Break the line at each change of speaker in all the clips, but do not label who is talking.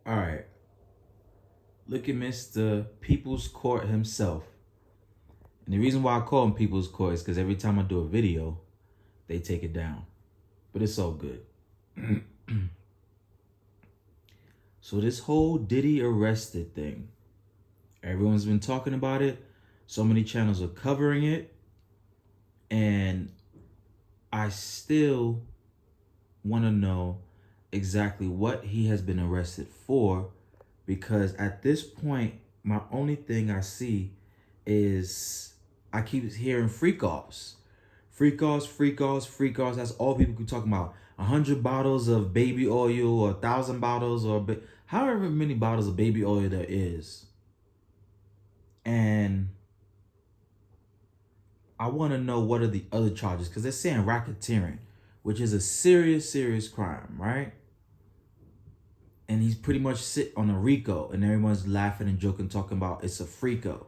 All right. Look at Mr. People's Court himself. And the reason why I call him People's Court is because every time I do a video, they take it down. But it's all good. So this whole Diddy arrested thing, everyone's been talking about it. So many channels are covering it. And I still want to know exactly what he has been arrested for, because at this point, my only thing I see is I keep hearing freak offs. Freak offs, freak offs, freak offs. That's all people keep talking about. 100 bottles of baby oil or 1,000 bottles or however many bottles of baby oil there is. And I want to know what are the other charges, because they're saying racketeering, which is a serious, serious crime, right? And he's pretty much sit on a RICO, and everyone's laughing and joking, talking about it's a freako.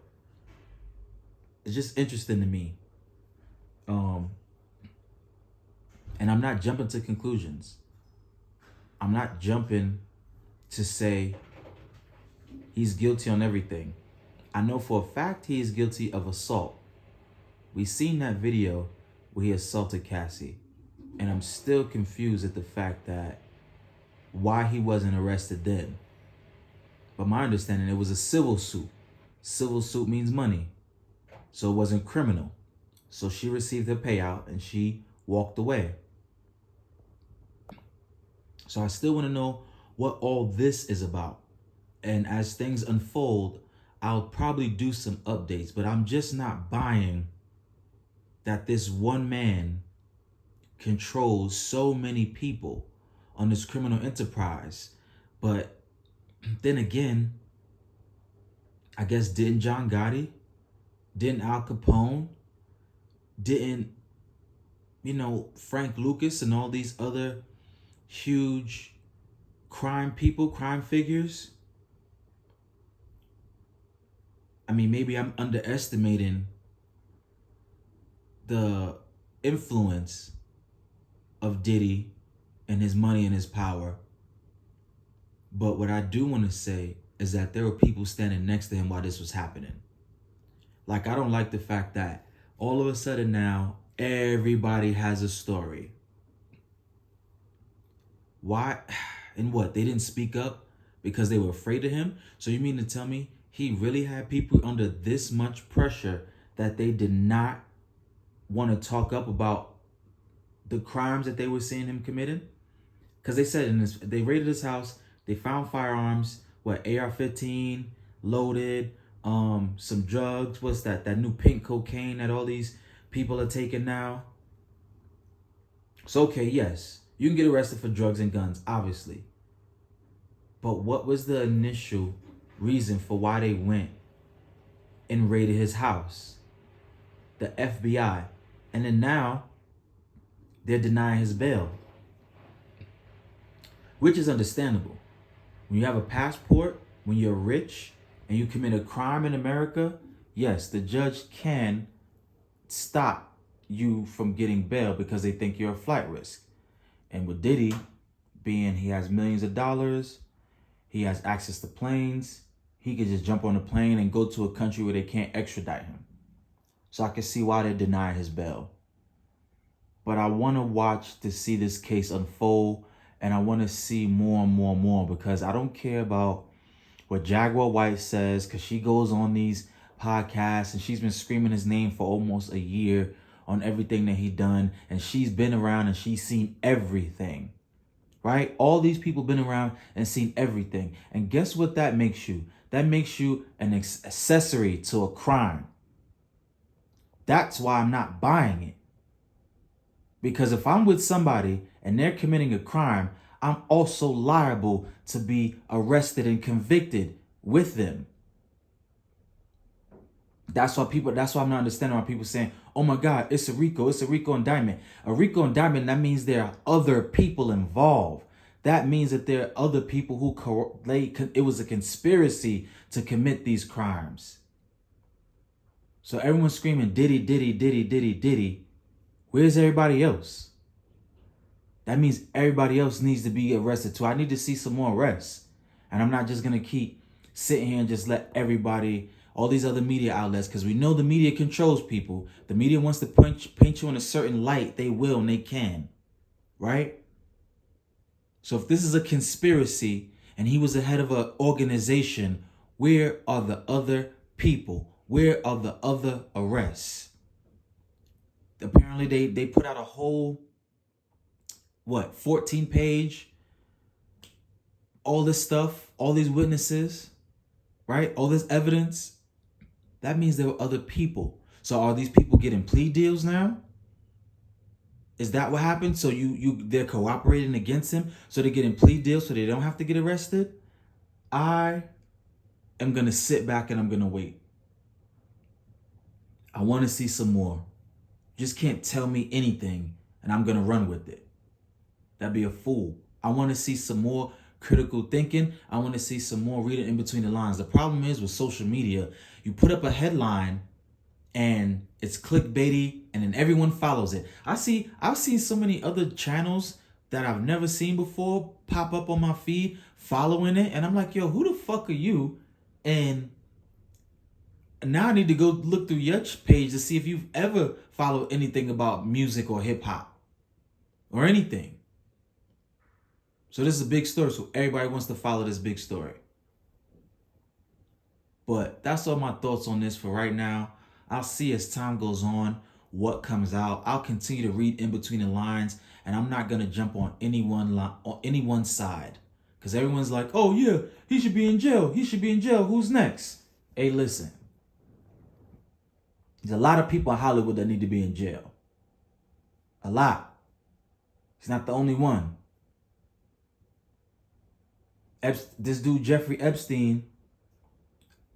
It's just interesting to me. And I'm not jumping to conclusions. I'm not jumping to say he's guilty on everything. I know for a fact he is guilty of assault. We've seen that video where he assaulted Cassie. And I'm still confused at the fact that why he wasn't arrested then. But my understanding, it was a civil suit. Civil suit means money. So it wasn't criminal. So she received her payout and she walked away. So I still want to know what all this is about. And as things unfold, I'll probably do some updates, but I'm just not buying that this one man controls so many people on this criminal enterprise. But then again, I guess didn't John Gotti, didn't Al Capone, didn't, Frank Lucas and all these other huge crime people, crime figures? I mean, maybe I'm underestimating the influence of Diddy and his money and his power. But what I do want to say is that there were people standing next to him while this was happening. Like, I don't like the fact that all of a sudden now, everybody has a story. Why? And what? They didn't speak up because they were afraid of him? So you mean to tell me he really had people under this much pressure that they did not want to talk up about the crimes that they were seeing him committing? Because they said they raided his house, they found firearms, AR-15, loaded, some drugs, what's that new pink cocaine that all these people are taking now. So, okay, yes, you can get arrested for drugs and guns, obviously. But what was the initial reason for why they went and raided his house? The FBI. And then now they're denying his bail, which is understandable. When you have a passport, when you're rich and you commit a crime in America, yes, the judge can stop you from getting bail because they think you're a flight risk. And with Diddy being, he has millions of dollars, he has access to planes, he could just jump on a plane and go to a country where they can't extradite him. So I can see why they're denying his bail. But I want to watch to see this case unfold, and I want to see more and more and more, because I don't care about what Jaguar White says, because she goes on these podcasts and she's been screaming his name for almost a year on everything that he done, and she's been around and she's seen everything, right? All these people been around and seen everything. And guess what that makes you? That makes you an accessory to a crime. That's why I'm not buying it. Because if I'm with somebody and they're committing a crime, I'm also liable to be arrested and convicted with them. That's why I'm not understanding why people saying, oh my God, it's a RICO indictment. A RICO indictment, that means there are other people involved. That means that there are other people who it was a conspiracy to commit these crimes. So everyone's screaming, Diddy, Diddy, Diddy, Diddy, Diddy. Where's everybody else? That means everybody else needs to be arrested too. I need to see some more arrests. And I'm not just going to keep sitting here and just let everybody, all these other media outlets, because we know the media controls people. The media wants to paint you in a certain light. They will and they can. Right? So if this is a conspiracy and he was the head of an organization, where are the other people? Where are the other arrests? Apparently they put out a whole, 14-page, all this stuff, all these witnesses, right? All this evidence. That means there were other people. So are these people getting plea deals now? Is that what happened? So they're cooperating against him, so they're getting plea deals so they don't have to get arrested? I am going to sit back and I'm going to wait. I want to see some more. Just can't tell me anything and I'm going to run with it. That'd be a fool. I want to see some more critical thinking. I want to see some more reading in between the lines. The problem is with social media, you put up a headline and it's clickbaity and then everyone follows it. I've seen so many other channels that I've never seen before pop up on my feed following it. And I'm like, yo, who the fuck are you? And now I need to go look through your page to see if you've ever followed anything about music or hip hop or anything. So this is a big story. So everybody wants to follow this big story. But that's all my thoughts on this for right now. I'll see as time goes on what comes out. I'll continue to read in between the lines, and I'm not gonna jump on anyone's side, because everyone's like, "Oh yeah, he should be in jail. He should be in jail. Who's next?" Hey, listen. There's a lot of people in Hollywood that need to be in jail. A lot. He's not the only one. This dude Jeffrey Epstein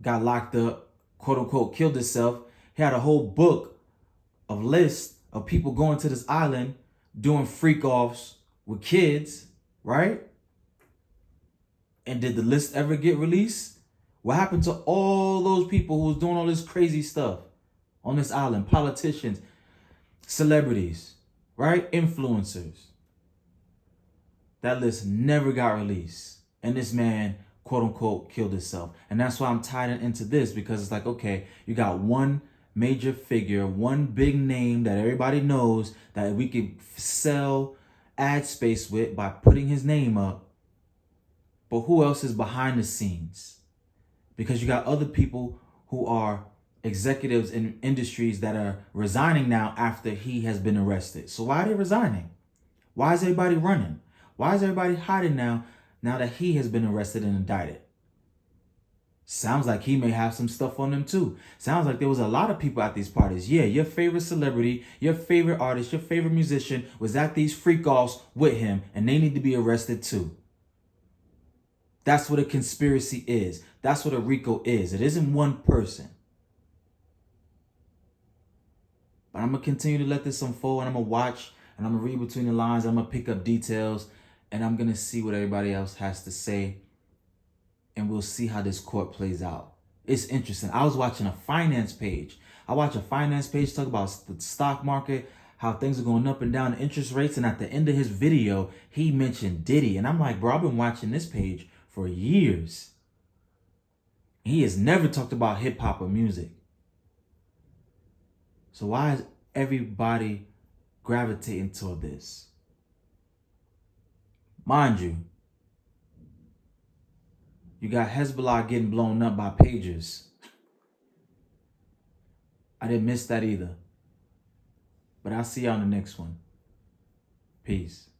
got locked up, quote unquote, killed himself. He had a whole book of lists of people going to this island doing freak offs with kids, right? And did the list ever get released? What happened to all those people who was doing all this crazy stuff on this island? Politicians, celebrities, right? Influencers. That list never got released. And this man, quote unquote, killed himself. And that's why I'm tied into this, because it's like, okay, you got one major figure, one big name that everybody knows that we could sell ad space with by putting his name up. But who else is behind the scenes? Because you got other people who are executives in industries that are resigning now after he has been arrested. So why are they resigning? Why is everybody running? Why is everybody hiding now that he has been arrested and indicted? Sounds like he may have some stuff on him too. Sounds like there was a lot of people at these parties. Yeah, your favorite celebrity, your favorite artist, your favorite musician was at these freak-offs with him, and they need to be arrested too. That's what a conspiracy is. That's what a RICO is. It isn't one person. But I'm going to continue to let this unfold, and I'm going to watch, and I'm going to read between the lines. I'm going to pick up details, and I'm going to see what everybody else has to say. And we'll see how this court plays out. It's interesting. I was watching a finance page. I watch a finance page talk about the stock market, how things are going up and down, the interest rates. And at the end of his video, he mentioned Diddy. And I'm like, bro, I've been watching this page for years. He has never talked about hip hop or music. So why is everybody gravitating toward this? Mind you, you got Hezbollah getting blown up by pagers. I didn't miss that either. But I'll see y'all on the next one. Peace.